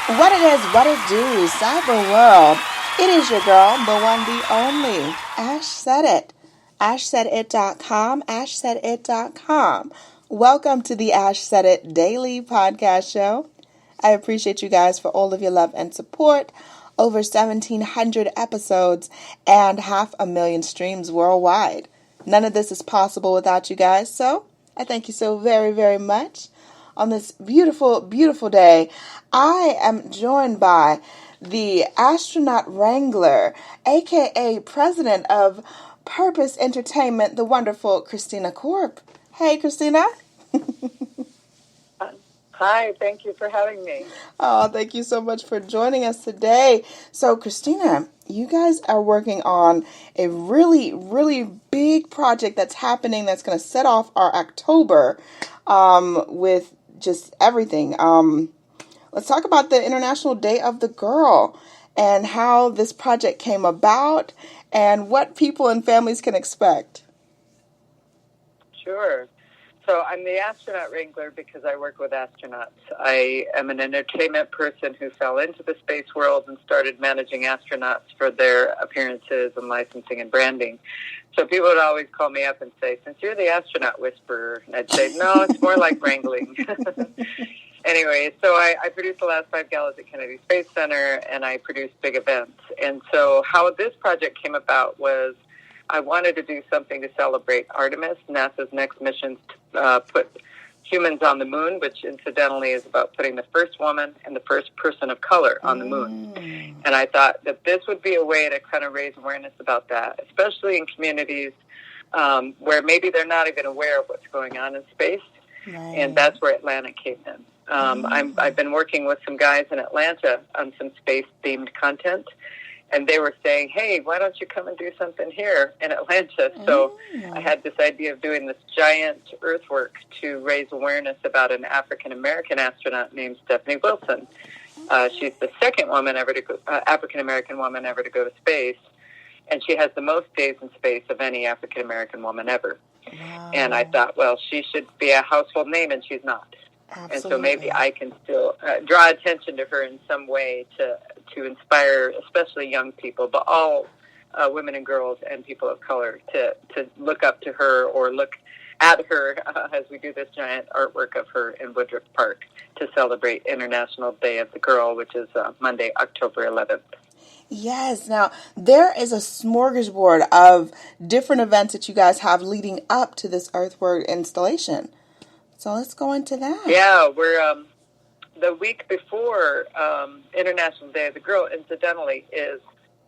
What it is, what it do, cyber world. It is your girl, the one, the only, Ash Said It. AshSaidIt.com, AshSaidIt.com. Welcome to the Ash Said It Daily Podcast Show. I appreciate you guys for all of your love and support. Over 1,700 episodes and 500,000 streams worldwide. None of this is possible without you guys, so I thank you so very, very much. On this beautiful, beautiful day, I am joined by the Astronaut Wrangler, aka President of Purpose Entertainment, the wonderful Christina Korp. Hey, Christina. Hi, thank you for having me. Oh, thank you so much for joining us today. So, Christina, you guys are working on a really, really big project that's happening that's going to set off our October with just everything. Let's talk about the International Day of the Girl and how this project came about and what people and families can expect. Sure. So I'm the astronaut wrangler because I work with astronauts. I am an entertainment person who fell into the space world and started managing astronauts for their appearances and licensing and branding. So people would always call me up and say, since you're the astronaut whisperer, and I'd say, no, it's more like wrangling. Anyway, so I produced the last 5 galas at Kennedy Space Center, and I produced big events. And so how this project came about was I wanted to do something to celebrate Artemis, NASA's next mission to put humans on the moon, which incidentally is about putting the first woman and the first person of color on the moon. And I thought that this would be a way to kind of raise awareness about that, especially in communities where maybe they're not even aware of what's going on in space. Right. And that's where Atlanta came in. I've been working with some guys in Atlanta on some space-themed content, and they were saying, hey, why don't you come and do something here in Atlanta? So I had this idea of doing this giant Earthwork to raise awareness about an African-American astronaut named Stephanie Wilson. She's the second woman ever to go, African-American woman ever to go to space, and she has the most days in space of any African-American woman ever. Wow. And I thought, well, she should be a household name, and she's not. Absolutely. And so maybe I can still draw attention to her in some way to inspire, especially young people, but all women and girls and people of color to look up to her or look at her as we do this giant artwork of her in Woodruff Park to celebrate International Day of the Girl, which is Monday, October 11th. Yes. Now, there is a smorgasbord of different events that you guys have leading up to this Earthwork installation. So let's go into that. Yeah, we're the week before International Day of the Girl, incidentally, is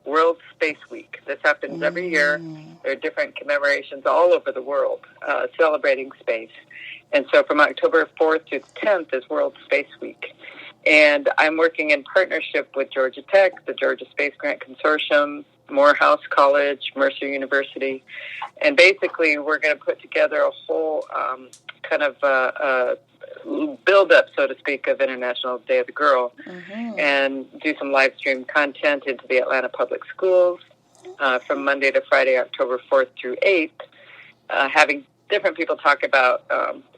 World Space Week. This happens every year. There are different commemorations all over the world celebrating space. And so from October 4th to 10th is World Space Week. And I'm working in partnership with Georgia Tech, the Georgia Space Grant Consortium, Morehouse College, Mercer University. And basically, we're going to put together a whole kind of build-up, so to speak, of International Day of the Girl and do some live stream content into the Atlanta Public Schools from Monday to Friday, October 4th through 8th, having different people talk about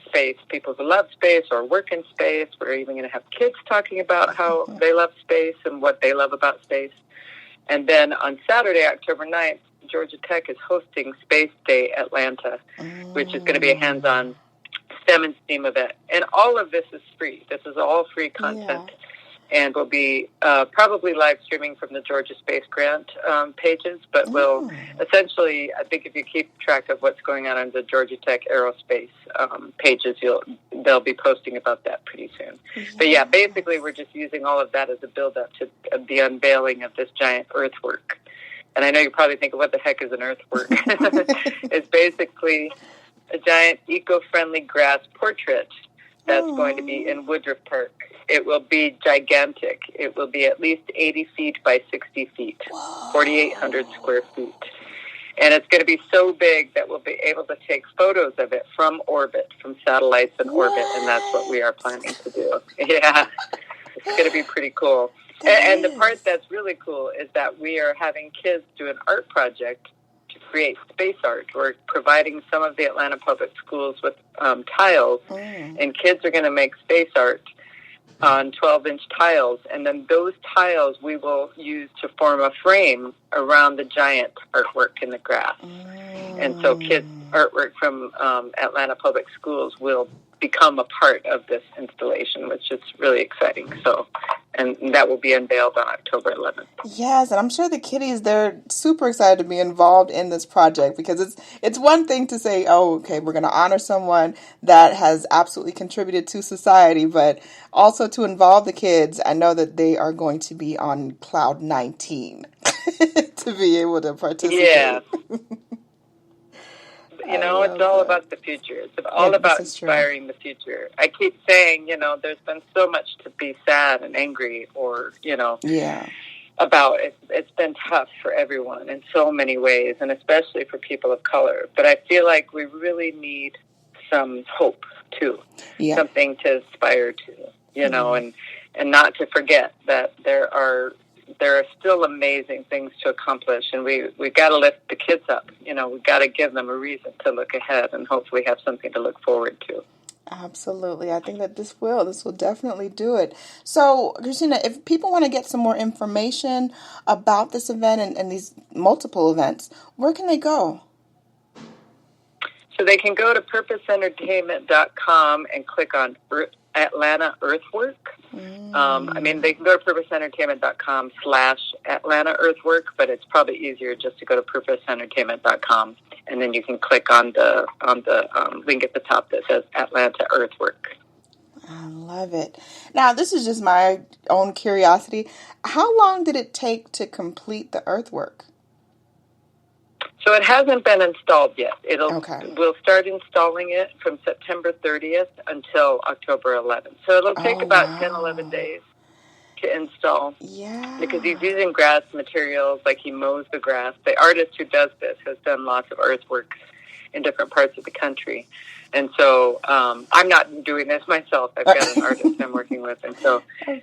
space, people who love space or work in space. We're even going to have kids talking about how they love space and what they love about space. And then on Saturday, October 9th, Georgia Tech is hosting Space Day Atlanta, which is going to be a hands-on STEM and STEAM event. And all of this is free. This is all free content. And we'll be probably live streaming from the Georgia Space Grant pages, but we'll essentially, I think if you keep track of what's going on the Georgia Tech Aerospace pages, they'll be posting about that pretty soon. But yeah, basically we're just using all of that as a build-up to the unveiling of this giant Earthwork. And I know you're probably thinking, what the heck is an Earthwork? It's basically a giant eco-friendly grass portrait that's going to be in Woodruff Park. It will be gigantic. It will be at least 80 feet by 60 feet, 4,800 square feet. And it's going to be so big that we'll be able to take photos of it from orbit, from satellites in orbit, and that's what we are planning to do. Yeah, it's going to be pretty cool. And the part that's really cool is that we are having kids do an art project to create space art. We're providing some of the Atlanta public schools with tiles, and kids are going to make space art on 12-inch tiles, and then those tiles we will use to form a frame around the giant artwork in the grass. And so kids' artwork from Atlanta Public Schools will become a part of this installation, which is really exciting. So, and that will be unveiled on October 11th. Yes, and I'm sure the kiddies, they're super excited to be involved in this project, because it's one thing to say, oh, okay, we're going to honor someone that has absolutely contributed to society, but also to involve the kids. I know that they are going to be on cloud 19 to be able to participate. Yeah. You know, it's all about the future. It's all about inspiring the future. I keep saying, you know, there's been so much to be sad and angry or, you know, about. It's been tough for everyone in so many ways, and especially for people of color. But I feel like we really need some hope, too, something to aspire to, you know, and not to forget that there are still amazing things to accomplish, and we got to lift the kids up. You know, we got to give them a reason to look ahead and hopefully have something to look forward to. Absolutely. I think that this will definitely do it. So, Christina, if people want to get some more information about this event and these multiple events, where can they go? So they can go to purposeentertainment.com and click on Atlanta Earthwork. I mean, they can go to purposeentertainment.com/Atlanta Earthwork, but it's probably easier just to go to purposeentertainment.com, and then you can click on the link at the top that says Atlanta Earthwork. I love it. Now, this is just my own curiosity. How long did it take to complete the earthwork? So it hasn't been installed yet. We'll start installing it from September 30th until October 11th. So it'll take about 10, 11 days to install. Yeah. Because he's using grass materials, like he mows the grass. The artist who does this has done lots of earthworks in different parts of the country. And so I'm not doing this myself. I've got an artist I'm working with, and so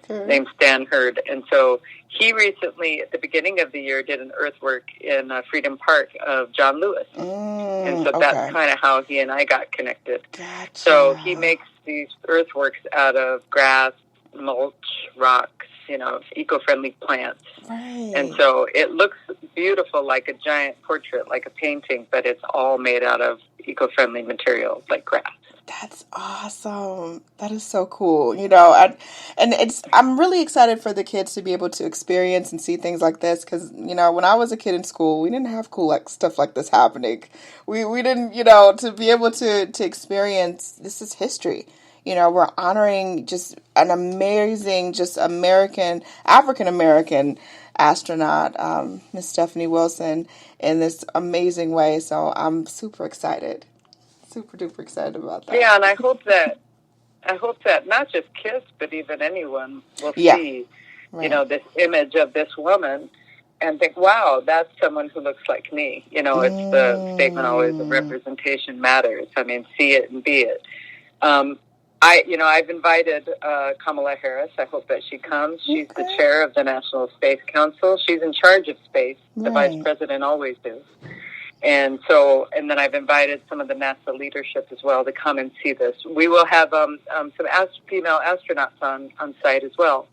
named Stan Hurd. And so he recently, at the beginning of the year, did an earthwork in Freedom Park of John Lewis. And so that's kind of how he and I got connected. Gotcha. So he makes these earthworks out of grass, mulch, rocks, you know, eco-friendly plants. Right. And so it looks beautiful, like a giant portrait, like a painting, but it's all made out of eco-friendly materials like grass. That's awesome. That is so cool. You know, I'm really excited for the kids to be able to experience and see things like this, because, you know, when I was a kid in school, we didn't have cool stuff like this happening. We didn't, you know, to be able to experience, this is history. You know, we're honoring just an amazing, just African-American astronaut, Miss Stephanie Wilson, in this amazing way. So I'm super excited. Super duper excited about that. Yeah, and I hope that not just kids, but even anyone will see, you know, this image of this woman and think, wow, that's someone who looks like me. You know, it's the statement always of representation matters. I mean, see it and be it. I've invited Kamala Harris. I hope that she comes. She's the chair of the National Space Council. She's in charge of space. The vice president always is. And then I've invited some of the NASA leadership as well to come and see this. We will have some female astronauts on site as well.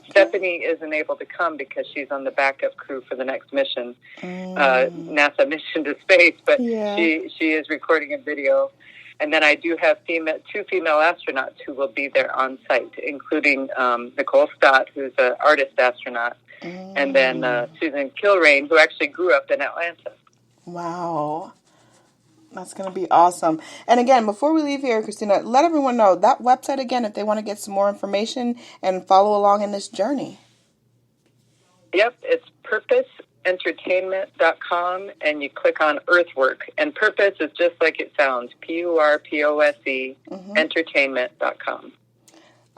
Stephanie isn't able to come because she's on the backup crew for the next mission, NASA mission to space, but she is recording a video. And then I do have two female astronauts who will be there on site, including Nicole Stott, who's an artist astronaut, and then Susan Kilrain, who actually grew up in Atlanta. Wow. That's going to be awesome. And again, before we leave here, Christina, let everyone know that website again if they want to get some more information and follow along in this journey. Yep, it's purposeentertainment.com, and you click on Earthwork. And Purpose is just like it sounds, PURPOSE, entertainment.com.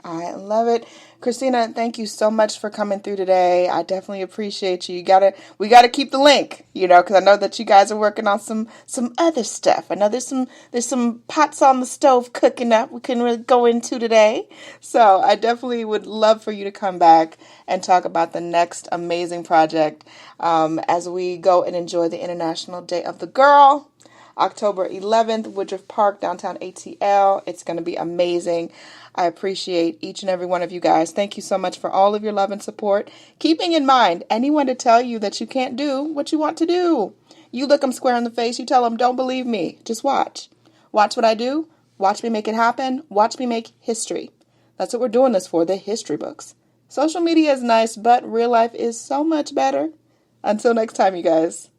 I love it. Christina, thank you so much for coming through today. I definitely appreciate you. We gotta keep the link, you know, because I know that you guys are working on some other stuff. I know there's some pots on the stove cooking up we can really go into today. So I definitely would love for you to come back and talk about the next amazing project as we go and enjoy the International Day of the Girl. October 11th, Woodruff Park, downtown ATL. It's going to be amazing. I appreciate each and every one of you guys. Thank you so much for all of your love and support. Keeping in mind, anyone to tell you that you can't do what you want to do. You look them square in the face. You tell them, don't believe me. Just watch. Watch what I do. Watch me make it happen. Watch me make history. That's what we're doing this for, the history books. Social media is nice, but real life is so much better. Until next time, you guys.